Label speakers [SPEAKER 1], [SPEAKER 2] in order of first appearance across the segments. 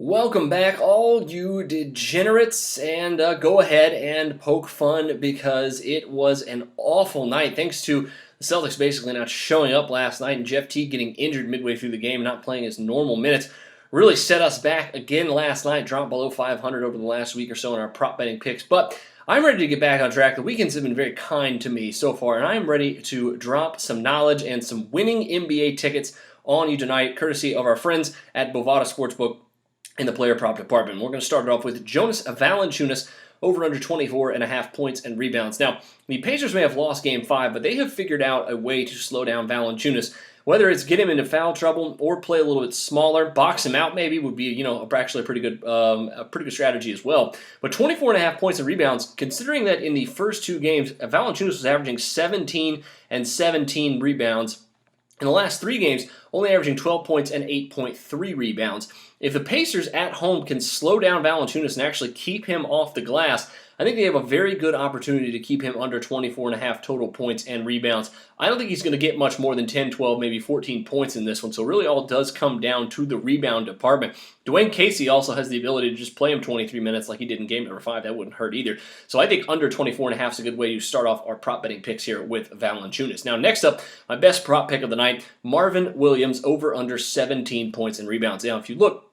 [SPEAKER 1] Welcome back, all you degenerates, and go ahead and poke fun because it was an awful night. Thanks to the Celtics basically not showing up last night and Jeff Teague getting injured midway through the game, not playing his normal minutes, really set us back again last night. Dropped below 500 over the last week or so in our prop betting picks, but I'm ready to get back on track. The weekends have been very kind to me so far, and I'm ready to drop some knowledge and some winning NBA tickets on you tonight, courtesy of our friends at Bovada Sportsbook in the player prop department. We're going to start it off with Jonas Valanciunas over under 24.5 points and rebounds. Now, the Pacers may have lost Game 5, but they have figured out a way to slow down Valanciunas. Whether it's get him into foul trouble or play a little bit smaller, box him out maybe would be actually a pretty good strategy as well. But 24.5 points and rebounds, considering that in the first two games, Valanciunas was averaging 17 and 17 rebounds. In the last three games, only averaging 12 points and 8.3 rebounds. If the Pacers at home can slow down Valanciunas and actually keep him off the glass, I think they have a very good opportunity to keep him under 24.5 total points and rebounds. I don't think he's going to get much more than 10, 12, maybe 14 points in this one, so really all does come down to the rebound department. Dwayne Casey also has the ability to just play him 23 minutes like he did in game number 5. That wouldn't hurt either. So I think under 24.5 is a good way to start off our prop betting picks here with Valanciunas. Now next up, my best prop pick of the night, Marvin Williams over under 17 points and rebounds. Now if you look,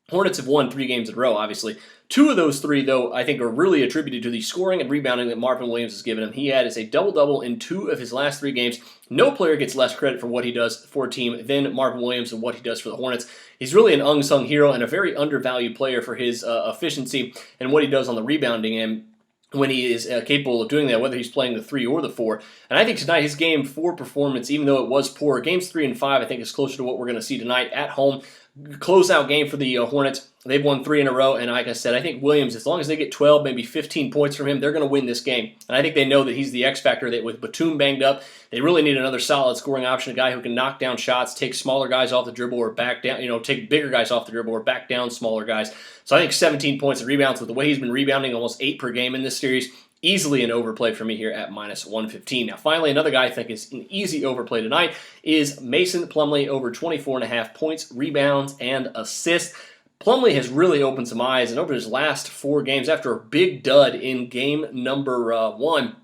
[SPEAKER 1] Hornets have won 3 games in a row, obviously. 2 of those 3, though, I think are really attributed to the scoring and rebounding that Marvin Williams has given him. He had a double-double in 2 of his last 3 games. No player gets less credit for what he does for a team than Marvin Williams and what he does for the Hornets. He's really an unsung hero and a very undervalued player for his efficiency and what he does on the rebounding end when he is capable of doing that, whether he's playing the 3 or the 4. And I think tonight his Game 4 performance, even though it was poor, Games 3 and 5 I think is closer to what we're going to see tonight at home. Closeout game for the Hornets. They've won 3 in a row, and like I said, I think Williams, as long as they get 12, maybe 15 points from him, they're going to win this game. And I think they know that he's the X factor. That with Batum banged up, they really need another solid scoring option, a guy who can knock down shots, take smaller guys off the dribble or back down, take bigger guys off the dribble or back down smaller guys. So I think 17 points and rebounds with the way he's been rebounding, almost 8 per game in this series. Easily an overplay for me here at minus 115. Now, finally, another guy I think is an easy overplay tonight is Mason Plumlee over 24.5 points, rebounds, and assists. Plumlee has really opened some eyes, and over his last 4 games, after a big dud in game number 1,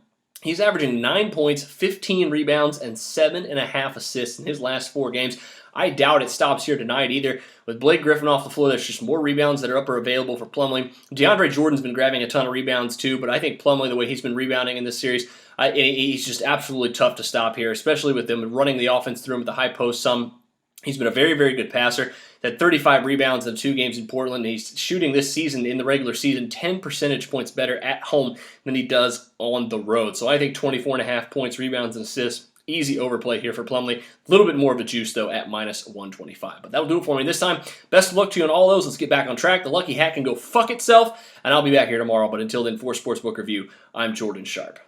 [SPEAKER 1] he's averaging 9 points, 15 rebounds, and 7.5 assists in his last 4 games. I doubt it stops here tonight either. With Blake Griffin off the floor, there's just more rebounds that are up or available for Plumlee. DeAndre Jordan's been grabbing a ton of rebounds too, but I think Plumlee, the way he's been rebounding in this series, he's just absolutely tough to stop here, especially with them running the offense through him at the high post some. He's been a very, very good passer. Had 35 rebounds in 2 games in Portland. He's shooting this season, in the regular season, 10 percentage points better at home than he does on the road. So I think 24.5 points, rebounds, and assists. Easy overplay here for Plumlee. A little bit more of a juice, though, at minus 125. But that'll do it for me this time. Best of luck to you on all those. Let's get back on track. The lucky hat can go fuck itself, and I'll be back here tomorrow. But until then, for Sportsbook Review, I'm Jordan Sharp.